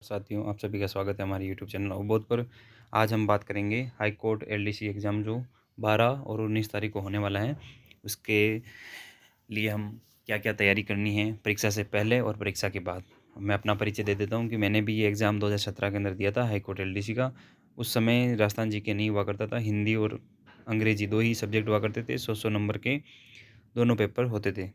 साथियों, आप सभी का स्वागत है हमारे यूट्यूब चैनल अवबोध पर। आज हम बात करेंगे हाई कोर्ट एलडीसी एग्ज़ाम जो 12 और 19 तारीख को होने वाला है। उसके लिए हम क्या-क्या तैयारी करनी है परीक्षा से पहले और परीक्षा के बाद। मैं अपना परिचय दे देता हूँ कि मैंने भी ये एग्ज़ाम 2017 के अंदर दिया था हाई कोर्ट एलडीसी का। उस समय राजस्थान जीके नहीं हुआ करता था, हिंदी और अंग्रेजी 2 ही सब्जेक्ट हुआ करते थे। 100-100 नंबर के दोनों पेपर होते थे।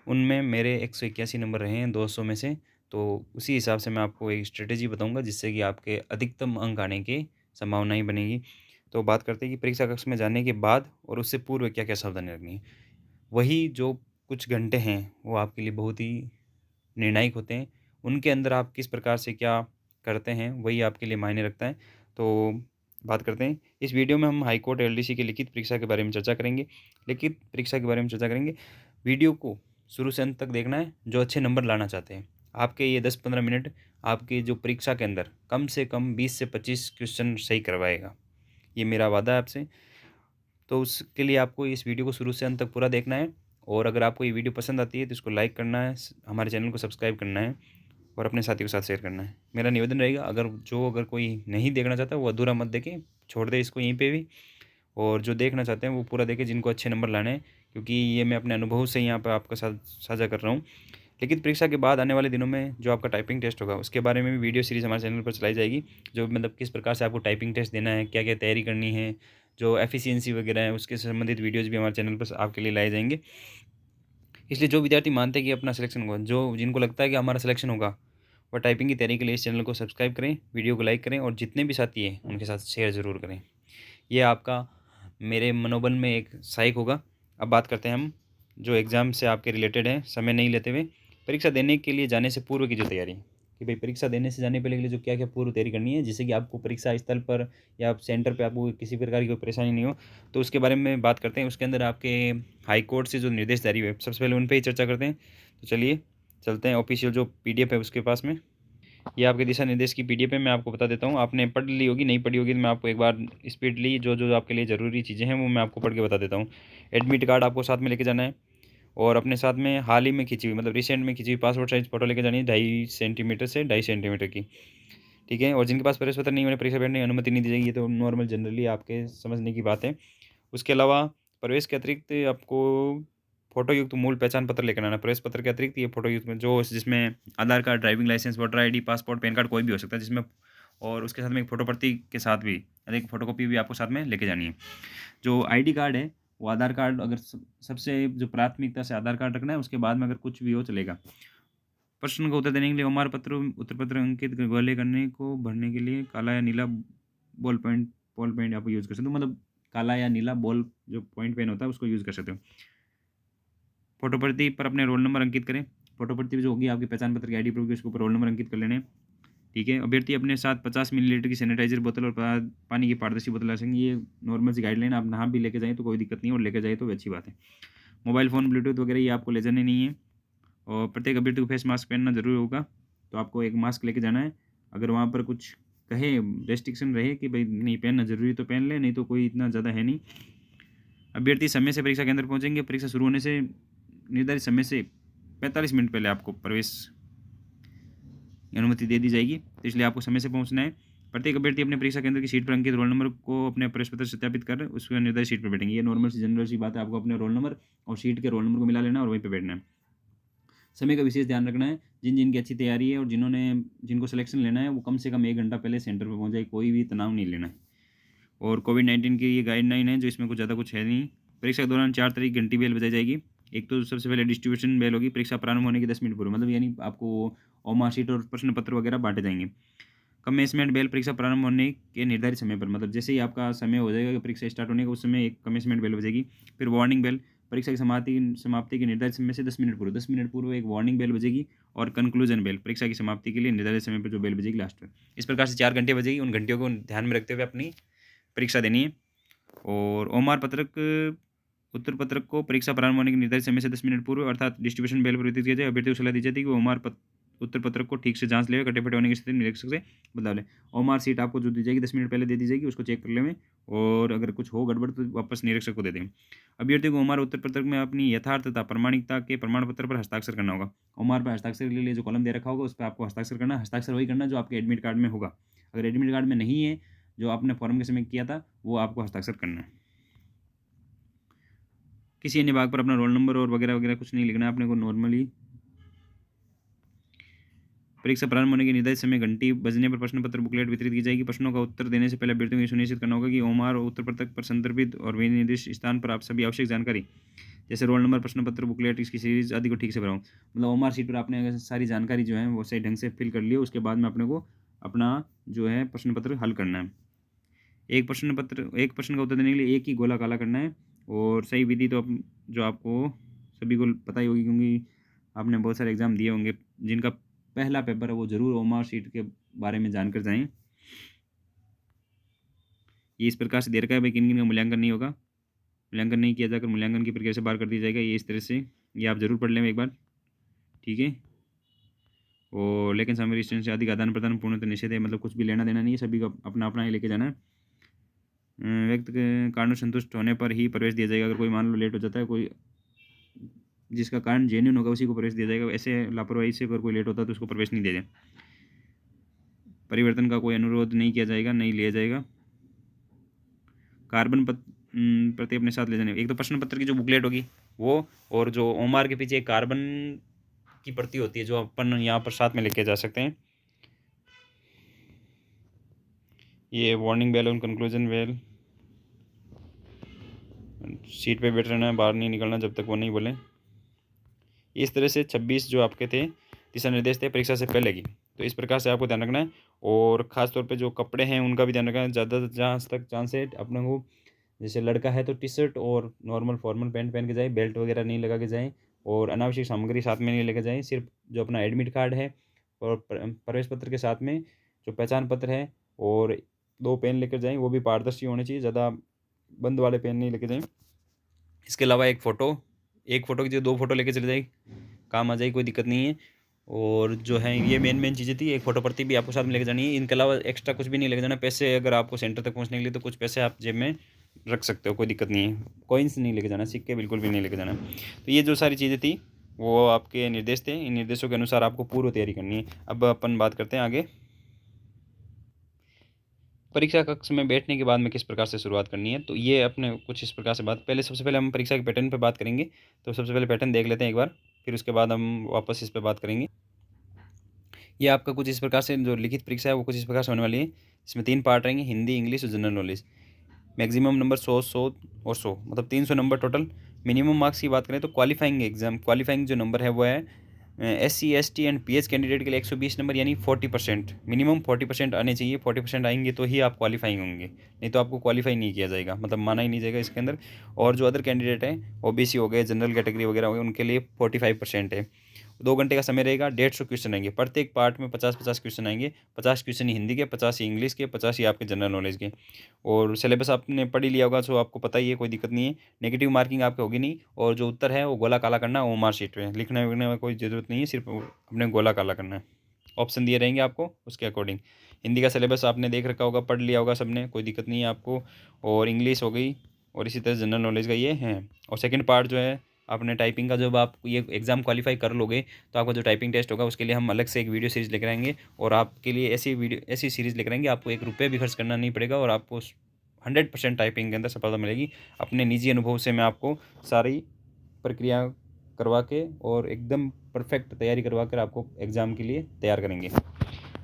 उनमें मेरे 181 नंबर रहे हैं 200 में से, तो उसी हिसाब से मैं आपको एक स्ट्रैटेजी बताऊँगा जिससे कि आपके अधिकतम अंक आने की संभावनाएँ बनेगी। तो बात करते हैं कि परीक्षा कक्ष में जाने के बाद और उससे पूर्व क्या-क्या सावधानी रखनी है। वही जो कुछ घंटे हैं, वो आपके लिए बहुत ही निर्णायक होते हैं। उनके अंदर आप किस प्रकार से क्या करते हैं, वही आपके लिए मायने रखता है। तो बात करते हैं, इस वीडियो में हम हाई कोर्ट एलडीसी की लिखित परीक्षा के बारे में चर्चा करेंगे। लिखित परीक्षा के बारे में चर्चा करेंगे। वीडियो को शुरू से अंत तक देखना है, जो अच्छे नंबर लाना चाहते हैं। आपके ये 10-15 मिनट आपकी जो परीक्षा के अंदर कम से कम 20 से 25 क्वेश्चन सही करवाएगा। ये मेरा वादा है आपसे। तो उसके लिए आपको इस वीडियो को शुरू से अंत तक पूरा देखना है और अगर आपको ये वीडियो पसंद आती है तो इसको लाइक करना है, हमारे चैनल को सब्सक्राइब करना है और अपने साथियों के साथ शेयर करना है। मेरा निवेदन रहेगा, अगर कोई नहीं देखना चाहता वो अधूरा मत देखें, छोड़ दे इसको यहीं पे भी। और जो देखना चाहते हैं वो पूरा देखें, जिनको अच्छे नंबर लाने हैं, क्योंकि ये मैं अपने अनुभव से यहाँ पे आपके साथ साझा कर रहा हूँ। लिखित परीक्षा के बाद आने वाले दिनों में जो आपका टाइपिंग टेस्ट होगा, उसके बारे में भी वीडियो सीरीज़ हमारे चैनल पर चलाई जाएगी। जो मतलब किस प्रकार से आपको टाइपिंग टेस्ट देना है, क्या-क्या तैयारी करनी है, जो एफिशिएंसी वगैरह है, उसके संबंधित वीडियोज़ भी हमारे चैनल पर आपके लिए लाए जाएँगे। इसलिए जो विद्यार्थी मानते हैं कि अपना सिलेक्शन होगा, जो जिनको लगता है कि हमारा सिलेक्शन होगा, वह टाइपिंग की तैयारी के लिए इस चैनल को सब्सक्राइब करें, वीडियो को लाइक करें और जितने भी साथी हैं, उनके साथ शेयर ज़रूर करें। ये आपका मेरे मनोबल में एक सहायक होगा। अब बात करते हैं हम जो एग्ज़ाम से आपके रिलेटेड है, समय नहीं लेते हुए, परीक्षा देने के लिए जाने से पूर्व की जो तैयारी है, कि भाई परीक्षा देने से जाने पहले के लिए जो क्या-क्या पूर्व तैयारी करनी है, जिससे कि आपको परीक्षा स्थल पर या आप सेंटर पे आपको किसी प्रकार की कोई परेशानी नहीं हो। तो उसके बारे में बात करते हैं। उसके अंदर आपके हाई कोर्ट से जो निर्देश जारी हुए, सबसे पहले उन पे ही चर्चा करते हैं। तो चलिए चलते हैं ऑफ़िशियल जो पीडीएफ है उसके पास में। ये आपके दिशा निर्देश की पीडीएफ है, मैं आपको बता देता हूँ। आपने पढ़ ली होगी, नहीं पढ़ी होगी तो मैं आपको एक बार स्पीडली जो आपके लिए ज़रूरी चीज़ें हैं वो मैं आपको पढ़ के बता देता हूँ। एडमिट कार्ड आपको साथ में लेके जाना है और अपने साथ में हाल ही में खींची हुई मतलब रिसेंट में खींची हुई पासपोर्ट साइज़ फ़ोटो लेके जानी है 2.5 सेंटीमीटर से 2.5 सेंटीमीटर की, ठीक है? और जिनके पास प्रवेश पत्र नहीं, उन्हें परीक्षा बैठने की अनुमति नहीं दी जाएगी। ये तो नॉर्मल जनरली आपके समझने की बात है। उसके अलावा प्रवेश के अतिरिक्त आपको फ़ोटो युक्त मूल पहचान पत्र लेकर आना है। प्रवेश पत्र के अतिरिक्त ये फ़ोटो युक्त में जो जिसमें Aadhaar card, driving licence, voter ID, passport, PAN card कोई भी हो सकता है जिसमें, और उसके साथ में एक फ़ोटो प्रति के साथ भी एक फ़ोटोकॉपी भी आपको साथ में लेके जानी है। जो आईडी कार्ड है, वो आधार कार्ड अगर सबसे जो प्राथमिकता से आधार कार्ड रखना है, उसके बाद में अगर कुछ भी हो चलेगा। प्रश्न का उत्तर देने के लिए ओमार पत्र उत्तर पत्र अंकित गोले करने को भरने के लिए काला या नीला बॉल पेन आप यूज़ कर सकते हो। मतलब काला या नीला बॉल जो पॉइंट पेन होता है उसको यूज़ कर सकते हो। फ़ोटो प्रति पर अपने रोल नंबर अंकित करें। फ़ोटो प्रति जो होगी आपके पहचान पत्र की आईडी प्रूफ की, उसके ऊपर रोल नंबर अंकित कर लेने हैं। ठीक है। अभ्यर्थी अपने साथ 50 मिलीलीटर की सैनिटाइज़र बोतल और पानी की पारदर्शी बोतल ला सकेंगे। ये नॉर्मल सी गाइडलाइन, आप नहा भी लेके जाएँ तो कोई दिक्कत नहीं है, और लेके जाएँ तो अच्छी बात है। मोबाइल फ़ोन, ब्लूटूथ वगैरह ये आपको ले जाने नहीं है। और प्रत्येक अभ्यर्थी को फेस मास्क पहनना ज़रूरी होगा, तो आपको एक मास्क लेके जाना है। अगर वहाँ पर कुछ कहे रेस्ट्रिक्शन रहे कि भाई नहीं पहनना ज़रूरी तो पहन लें, नहीं तो कोई इतना ज़्यादा है नहीं। अभ्यर्थी समय से परीक्षा केंद्र पहुँचेंगे। परीक्षा शुरू होने से निर्धारित समय से 45 मिनट पहले आपको प्रवेश की अनुमति दे दी जाएगी, तो इसलिए आपको समय से पहुँचना है। प्रत्येक अभ्यर्थी अपने परीक्षा केंद्र की सीट पर अंकित रोल नंबर को अपने प्रवेश पत्र सत्यापित कर उसके निर्धारित सीट पर बैठेंगे। ये नॉर्मल सी जनरल सी बात है, आपको अपने रोल नंबर और सीट के रोल नंबर को मिला लेना और वहीं पे बैठना है। समय का विशेष ध्यान रखना है। जिनकी अच्छी तैयारी है और जिनको सिलेक्शन लेना है, वो कम से कम 1 घंटा पहले सेंटर पे पहुँच जाए, कोई भी तनाव नहीं लेना है। और कोविड-19 की ये गाइडलाइन है, जो इसमें कुछ ज़्यादा कुछ है नहीं। परीक्षा के दौरान 4 तरह की घंटी बेल बजाई जाएगी। एक तो सबसे पहले डिस्ट्रीब्यूशन बेल होगी, परीक्षा प्रारंभ होने के 10 मिनट पूर्व, मतलब यानी आपको और मार्कशीट और प्रश्न पत्र वगैरह बाँटे जाएँगे। कमेंसमेंट बेल परीक्षा प्रारंभ होने के निर्धारित समय पर, मतलब जैसे ही आपका समय हो जाएगा कि परीक्षा स्टार्ट होने का, उस समय एक कमेंसमेंट बेल बजेगी। फिर वार्निंग बेल, परीक्षा की समाप्ति के निर्धारित समय से 10 मिनट पूर्व एक वार्निंग बेल बजेगी। और कंक्लूजन बेल, परीक्षा की समाप्ति के लिए निर्धारित समय पर जो बेल बजेगी लास्ट में। इस प्रकार से 4 घंटे बजेगी। उन घंटियों को ध्यान में रखते हुए अपनी परीक्षा देनी है। और ओमार पत्रक उत्तर पत्रक को परीक्षा प्रारंभ होने के निर्धारित समय से 10 मिनट पूर्व अर्थात डिस्ट्रीब्यूशन बेल पर वितरित किया जाए। अभ्यर्थी को सलाह दी जाती है कि वो उत्तर पत्रक को ठीक से जांच ले, कटे फटे होने की स्थिति निरीक्षक से बदला ले। ओमार सीट आपको जो दी जाएगी 10 मिनट पहले दे दी जाएगी, उसको चेक कर लें और अगर कुछ हो गड़बड़ तो वापस निरीक्षक को दे दें। अभ्यर्थी को ओमार उत्तर पत्रक में अपनी यथार्थता प्रामाणिकता के प्रमाण पत्र पर हस्ताक्षर करना होगा। ओमार पर हस्ताक्षर के लिए जो कॉलम दे रखा होगा उस पर आपको हस्ताक्षर करना, हस्ताक्षर वही करना जो आपके एडमिट कार्ड में होगा। अगर एडमिट कार्ड में नहीं है, जो आपने फॉर्म के समय किया था, वो आपको हस्ताक्षर करना है। किसी अन्य भाग पर अपना रोल नंबर और वगैरह वगैरह कुछ नहीं लिखना है आपने को। नॉर्मली परीक्षा प्रारंभ होने के निर्धारित समय घंटी बजने पर प्रश्न पत्र बुकलेट वितरित की जाएगी। प्रश्नों का उत्तर देने से पहले अभ्यर्थियों को सुनिश्चित करना होगा कि ओमार और उत्तर पत्रक पर संदर्भित और विनिर्दिष्ट स्थान पर आप सभी आवश्यक जानकारी जैसे रोल नंबर, प्रश्न पत्र, बुकलेट, इसकी सीरीज आदि को ठीक से भराऊँ। मतलब ओमार सीट पर आपने अगर सारी जानकारी जो है वो सही ढंग से फिल कर ली, उसके बाद में अपने को अपना जो है प्रश्न पत्र हल करना है। एक प्रश्न का उत्तर देने के लिए एक ही गोला काला करना है। और सही विधि तो जो आपको सभी को पता ही होगी, क्योंकि आपने बहुत सारे एग्जाम दिए होंगे। जिनका पहला पेपर है वो जरूर ओमार शीट के बारे में जानकर जाएं। ये इस प्रकार से दे रखा है भाई, किन किन का मूल्यांकन नहीं होगा, मूल्यांकन नहीं किया जाकर मूल्यांकन की प्रक्रिया से बाहर कर दिया जाएगा। ये इस तरह से, ये आप जरूर पढ़ लें एक बार, ठीक है। और लेकिन सामग्री स्टूडेंट से आदि का आदान प्रदान पूर्णतः निषेध है, मतलब कुछ भी लेना देना नहीं है, सभी का अपना अपना ही लेके जाना है। व्यक्त के कारणों संतुष्ट होने पर ही प्रवेश दिया जाएगा। अगर कोई मान लो लेट हो जाता है, कोई जिसका कारण जेन्युइन होगा उसी को प्रवेश दिया जाएगा। ऐसे लापरवाही से अगर कोई लेट होता है तो उसको प्रवेश नहीं दिया जाए। परिवर्तन का कोई अनुरोध नहीं किया जाएगा, नहीं लिया जाएगा। कार्बन प्रति अपने साथ ले जाने, एक तो प्रश्न पत्र की जो बुकलेट होगी वो, और जो ओमार के पीछे एक कार्बन की प्रति होती है जो अपन यहाँ पर साथ में लेके जा सकते हैं। ये वार्निंग बेल और कंक्लूजन बेल, सीट पे बैठ रहना है, बाहर नहीं निकलना जब तक वो नहीं बोले। इस तरह से 26 जो आपके थे दिशा निर्देश थे परीक्षा से पहले की, तो इस प्रकार से आपको ध्यान रखना है। और ख़ास तौर पे जो कपड़े हैं उनका भी ध्यान रखना है। ज़्यादा जहाँ तक चांस है अपने को, जैसे लड़का है तो टी शर्ट और नॉर्मल फॉर्मल पैंट पहन के जाए, बेल्ट वगैरह नहीं लगा के जाए, और अनावश्यक सामग्री साथ में नहीं लेके जाए। सिर्फ जो अपना एडमिट कार्ड है और प्रवेश पत्र के साथ में जो पहचान पत्र है और 2 पेन लेकर जाएँ, वो भी पारदर्शी होने चाहिए, ज़्यादा बंद वाले पेन नहीं लेके जाएँ। इसके अलावा एक फ़ोटो की जगह 2 फोटो लेके चले जाए, काम आ जाएगी, कोई दिक्कत नहीं है। और जो है ये मेन चीज़ें थी। एक फ़ोटो प्रति भी आपको साथ में लेके जानी है। इनके अलावा एक्स्ट्रा कुछ भी नहीं लेके जाना। पैसे अगर आपको सेंटर तक पहुंचने के लिए तो कुछ पैसे आप जेब में रख सकते हो, कोई दिक्कत नहीं है। कॉइन्स नहीं लेके जाना, सिक्के बिल्कुल भी नहीं लेके जाना। तो ये जो सारी चीज़ें थी वो आपके निर्देश थे। इन निर्देशों के अनुसार आपको पूर्व तैयारी करनी है। अब अपन बात करते हैं आगे, परीक्षा कक्ष में बैठने के बाद में किस प्रकार से शुरुआत करनी है। तो ये अपने कुछ इस प्रकार से सबसे पहले हम परीक्षा के पैटर्न पे बात करेंगे। तो सबसे पहले पैटर्न देख लेते हैं एक बार, फिर उसके बाद हम वापस इस पे बात करेंगे। ये आपका कुछ इस प्रकार से जो लिखित परीक्षा है वो कुछ इस प्रकार से होने वाली है। इसमें 3 पार्ट रहेंगे, हिंदी, इंग्लिश और जनरल नॉलेज। मैक्सिमम नंबर 100 और 100, मतलब 300 नंबर टोटल। मिनिमम मार्क्स की बात करें तो क्वालिफाइंग जो नंबर है वो है SC ST and PH candidate के लिए 120 नंबर, यानी 40%, मिनिमम 40% आने चाहिए। 40% आएंगे तो ही आप क्वालिफाइंग होंगे, नहीं तो आपको क्वालिफाई नहीं किया जाएगा, मतलब माना ही नहीं जाएगा इसके अंदर। और जो अदर कैंडिडेट हैं, OBC हो गए, जनरल कैटेगरी वगैरह हो गए, उनके लिए 45% है। 2 घंटे का समय रहेगा, 150 क्वेश्चन आएंगे। प्रत्येक पार्ट में 50-50 क्वेश्चन आएंगे। 50 क्वेश्चन हिंदी के, 50 ही इंग्लिश के, 50 ही आपके जनरल नॉलेज के। और सिलेबस आपने पढ़ ही लिया होगा, सो आपको पता ही है, कोई दिक्कत नहीं है। नेगेटिव मार्किंग आपकी होगी नहीं। और जो उत्तर है वो गोला काला करना है ओमार शीट पे, लिखने विखने में कोई ज़रूरत नहीं है, सिर्फ अपने गोला काला करना है। ऑप्शन दिए रहेंगे आपको उसके अकॉर्डिंग। हिंदी का सिलेबस आपने देख रखा होगा, पढ़ लिया होगा सबने, कोई दिक्कत नहीं है आपको। और इंग्लिश हो गई, और इसी तरह जनरल नॉलेज का ये है। और सेकंड पार्ट जो है आपने टाइपिंग का, जब आप ये एग्ज़ाम क्वालिफाई कर लोगे तो आपका जो टाइपिंग टेस्ट होगा उसके लिए हम अलग से एक वीडियो सीरीज़ लेकर आएंगे। और आपके लिए ऐसी सीरीज़ लेकर आएंगे, आपको 1 रुपये भी खर्च करना नहीं पड़ेगा, और आपको 100% टाइपिंग के अंदर सफलता मिलेगी। अपने निजी अनुभव से मैं आपको सारी प्रक्रिया करवा के और एकदम परफेक्ट तैयारी करवा कर आपको एग्ज़ाम के लिए तैयार करेंगे।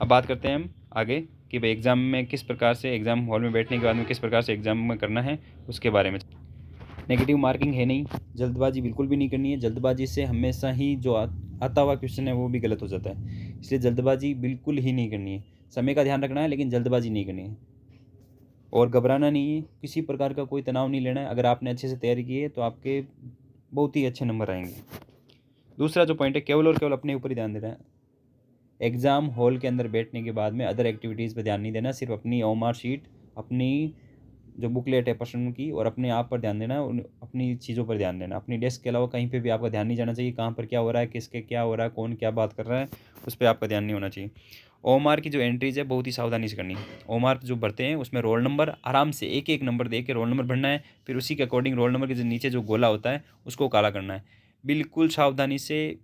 अब बात करते हैं हम आगे कि भाई एग्ज़ाम में किस प्रकार से, एग्ज़ाम हॉल में बैठने के बाद में किस प्रकार से एग्ज़ाम में करना है उसके बारे में। नेगेटिव मार्किंग है नहीं, जल्दबाजी बिल्कुल भी नहीं करनी है। जल्दबाजी से हमेशा ही जो आता हुआ क्वेश्चन है वो भी गलत हो जाता है, इसलिए जल्दबाजी बिल्कुल ही नहीं करनी है। समय का ध्यान रखना है, लेकिन जल्दबाजी नहीं करनी है। और घबराना नहीं है, किसी प्रकार का कोई तनाव नहीं लेना है। अगर आपने अच्छे से तैयारी की है तो आपके बहुत ही अच्छे नंबर आएंगे। दूसरा जो पॉइंट है, केवल और केवल अपने ऊपर ही ध्यान देना है। एग्ज़ाम हॉल के अंदर बैठने के बाद में अदर एक्टिविटीज़ पे ध्यान नहीं देना, सिर्फ अपनी ओमार शीट, अपनी जो बुकलेट है प्रश्नों की, और अपने आप पर ध्यान देना है, अपनी चीज़ों पर ध्यान देना। अपनी डेस्क के अलावा कहीं पे भी आपका ध्यान नहीं जाना चाहिए, कहाँ पर क्या हो रहा है, किसके क्या हो रहा है, कौन क्या बात कर रहा है, उस पर आपका ध्यान नहीं होना चाहिए। ओएमआर की जो एंट्रीज़ है बहुत ही सावधानी से करनी है। ओएमआर जो भरते हैं उसमें रोल नंबर आराम से एक एक नंबर दे के रोल नंबर भरना है, फिर उसी के अकॉर्डिंग रोल नंबर के जो नीचे जो गोला होता है उसको काला करना है। बिल्कुल सावधानी से,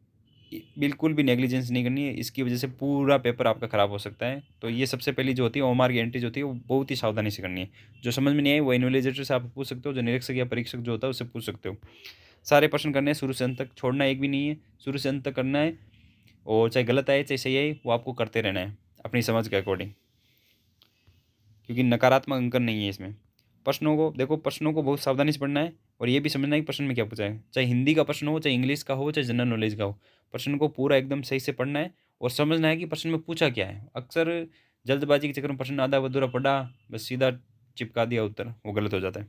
बिल्कुल भी नेग्लिजेंस नहीं करनी है, इसकी वजह से पूरा पेपर आपका ख़राब हो सकता है। तो ये सबसे पहली जो होती है ओएमआर की एंट्रीज होती है वो बहुत ही सावधानी से करनी है। जो समझ में नहीं आए वो इन्विजिलेटर से आप पूछ सकते हो, जो निरीक्षक या परीक्षक जो होता है उससे पूछ सकते हो। सारे प्रश्न करने हैं शुरू से अंत तक, छोड़ना एक भी नहीं है, शुरू से अंत तक करना है। और चाहे गलत आए चाहे सही आए वो आपको करते रहना है अपनी समझ के अकॉर्डिंग, क्योंकि नकारात्मक अंकन नहीं है इसमें। प्रश्नों को देखो, प्रश्नों को बहुत सावधानी से पढ़ना है, और ये भी समझना है कि प्रश्न में क्या पूछा है। चाहे हिंदी का प्रश्न हो, चाहे इंग्लिश का हो, चाहे जनरल नॉलेज का हो, प्रश्न को पूरा एकदम सही से पढ़ना है और समझना है कि प्रश्न में पूछा क्या है। अक्सर जल्दबाजी के चक्कर में प्रश्न आधा अधूरा पढ़ा, बस सीधा चिपका दिया उत्तर, वो गलत हो जाता है।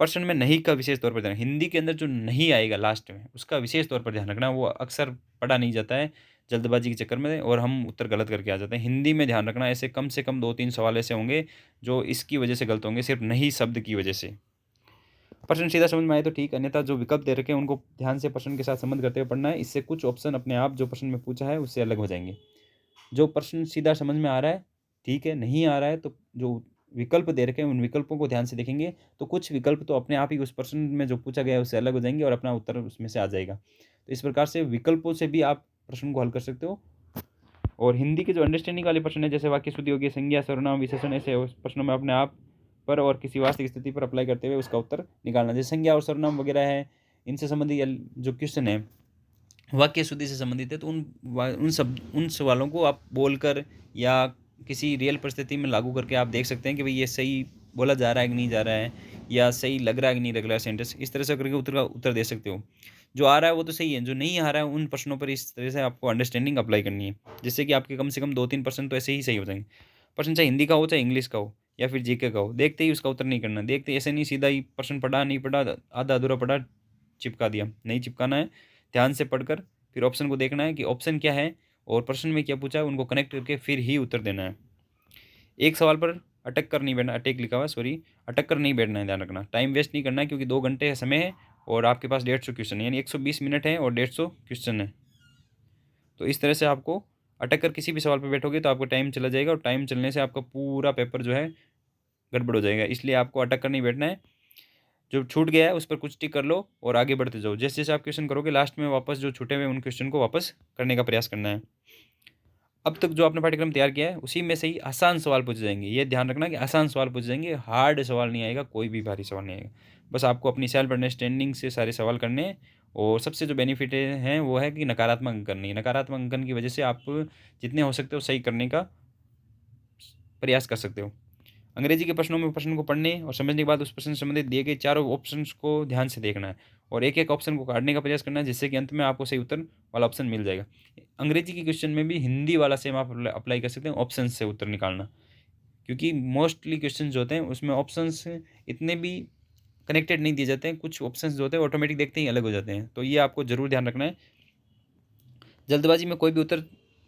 प्रश्न में नहीं का विशेष तौर पर ध्यान, हिंदी के अंदर जो नहीं आएगा लास्ट में उसका विशेष तौर पर ध्यान रखना। वो अक्सर पढ़ा नहीं जाता है जल्दबाजी के चक्कर में, और हम उत्तर गलत करके आ जाते हैं। हिंदी में ध्यान रखना, ऐसे कम से कम 2-3 सवाल ऐसे होंगे जो इसकी वजह से गलत होंगे, सिर्फ नहीं शब्द की वजह से। प्रश्न सीधा समझ में आए तो ठीक, अन्यथा जो विकल्प दे रखे हैं उनको ध्यान से प्रश्न के साथ संबंध करते हुए पढ़ना है। इससे कुछ ऑप्शन अपने आप जो प्रश्न में पूछा है उससे अलग हो जाएंगे। जो प्रश्न सीधा समझ में आ रहा है ठीक है, नहीं आ रहा है तो जो विकल्प दे रखे हैं उन विकल्पों को ध्यान से देखेंगे तो कुछ विकल्प तो अपने आप ही उस प्रश्न में जो पूछा गया है उससे अलग हो जाएंगे और अपना उत्तर उसमें से आ जाएगा। तो इस प्रकार से विकल्पों से भी आप प्रश्न को हल कर सकते हो। और हिंदी के जो अंडरस्टैंडिंग वाले प्रश्न है, जैसे वाक्य शुद्धि हो गई, संज्ञा, सर्वनाम, विशेषण, ऐसे उस प्रश्नों में अपने आप पर और किसी वास्तविक स्थिति पर अप्लाई करते हुए उसका उत्तर निकालना। जैसे संज्ञा और सर्वनाम वगैरह है, इनसे संबंधित जो क्वेश्चन है वाक्य शुद्धि से संबंधित है, तो उन सवालों को आप बोलकर या किसी रियल परिस्थिति में लागू करके आप देख सकते हैं कि भाई ये सही बोला जा रहा है कि नहीं जा रहा है, या सही लग रहा है कि नहीं लग रहा है सेंटेंस। इस तरह से करके उत्तर दे सकते हो। जो आ रहा है वो तो सही है, जो नहीं आ रहा है उन प्रश्नों पर इस तरह से आपको अंडरस्टैंडिंग अप्लाई करनी है, जिससे कि आपके कम से कम 2-3% तो ऐसे ही सही हो जाएंगे। प्रश्न चाहे हिंदी का हो, चाहे इंग्लिश का हो, या फिर जीके का हो, देखते ही उसका उत्तर नहीं करना। देखते ऐसे नहीं सीधा ही प्रश्न पढ़ा नहीं पढ़ा, आधा अधूरा पढ़ा, चिपका दिया, नहीं चिपकाना है। ध्यान से पढ़कर फिर ऑप्शन को देखना है कि ऑप्शन क्या है और प्रश्न में क्या पूछा है, उनको कनेक्ट करके फिर ही उत्तर देना है। एक सवाल पर अटक कर नहीं बैठना, अटैक लिखा हुआ है सॉरी, अटक कर नहीं बैठना है, ध्यान रखना। टाइम वेस्ट नहीं करना है, क्योंकि 2 घंटे है समय है और आपके पास 150 क्वेश्चन है, यानी 120 मिनट है और 150 क्वेश्चन है। तो इस तरह से आपको अटक कर किसी भी सवाल पर बैठोगे तो आपका टाइम चला जाएगा, और टाइम चलने से आपका पूरा पेपर जो है गड़बड़ हो जाएगा। इसलिए आपको अटक कर नहीं बैठना है। जो छूट गया है उस पर कुछ टिक कर लो और आगे बढ़ते जाओ। जैसे जैसे आप क्वेश्चन करोगे लास्ट में वापस जो छूटे हुए उन क्वेश्चन को वापस करने का प्रयास करना है। अब तक जो आपने पाठ्यक्रम तैयार किया है उसी में से ही आसान सवाल पूछे जाएंगे। ये ध्यान रखना कि आसान सवाल पूछे जाएंगे, हार्ड सवाल नहीं आएगा, कोई भी भारी सवाल नहीं आएगा। बस आपको अपनी सेल्फ अंडरस्टैंडिंग से सारे सवाल करने हैं। और सबसे जो बेनिफिट हैं वो है कि नकारात्मक अंकन नहीं, नकारात्मक अंकन की वजह से आप जितने हो सकते हो सही करने का प्रयास कर सकते हो। अंग्रेजी के प्रश्नों में प्रश्न को पढ़ने और समझने के बाद उस प्रश्न से संबंधित दिए गए चारों ऑप्शंस को ध्यान से देखना है और एक एक ऑप्शन को काटने का प्रयास करना है, जिससे कि अंत में आपको सही उत्तर वाला ऑप्शन मिल जाएगा। अंग्रेजी के क्वेश्चन में भी हिंदी वाला सेम आप अप्लाई कर सकते हैं, ऑप्शन से उत्तर निकालना, क्योंकि मोस्टली क्वेश्चन जो होते हैं उसमें ऑप्शंस इतने भी कनेक्टेड नहीं दिए जाते हैं। कुछ ऑप्शंस जो होते हैं ऑटोमेटिक देखते ही अलग हो जाते हैं, तो ये आपको जरूर ध्यान रखना है। जल्दबाजी में कोई भी उत्तर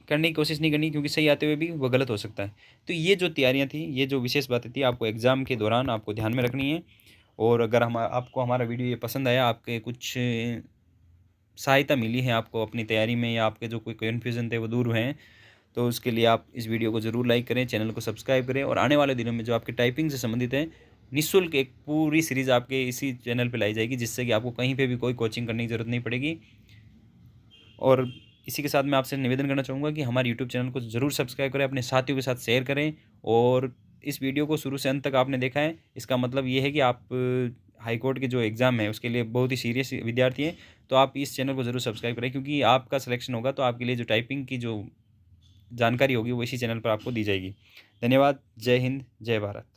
करने की कोशिश नहीं करनी, क्योंकि सही आते हुए भी वो गलत हो सकता है। तो ये जो तैयारियां थी, ये जो विशेष बातें थी, आपको एग्ज़ाम के दौरान आपको ध्यान में रखनी है। और अगर हम आपको हमारा वीडियो ये पसंद आया, आपके कुछ सहायता मिली है आपको अपनी तैयारी में, या आपके जो कोई कन्फ्यूज़न थे वो दूर हुए हैं, तो उसके लिए आप इस वीडियो को ज़रूर लाइक करें, चैनल को सब्सक्राइब करें। और आने वाले दिनों में जो आपके टाइपिंग से संबंधित है, निःशुल्क एक पूरी सीरीज़ आपके इसी चैनल पर लाई जाएगी, जिससे कि आपको कहीं पर भी कोई कोचिंग करने की ज़रूरत नहीं पड़ेगी। और इसी के साथ मैं आपसे निवेदन करना चाहूँगा कि हमारे यूट्यूब चैनल को ज़रूर सब्सक्राइब करें, अपने साथियों के साथ शेयर करें। और इस वीडियो को शुरू से अंत तक आपने देखा है, इसका मतलब ये है कि आप हाई कोर्ट के जो एग्ज़ाम है उसके लिए बहुत ही सीरियस विद्यार्थी हैं। तो आप इस चैनल को ज़रूर सब्सक्राइब करें, क्योंकि आपका सिलेक्शन होगा तो आपके लिए जो टाइपिंग की जो जानकारी होगी वो इसी चैनल पर आपको दी जाएगी। धन्यवाद। जय हिंद, जय भारत।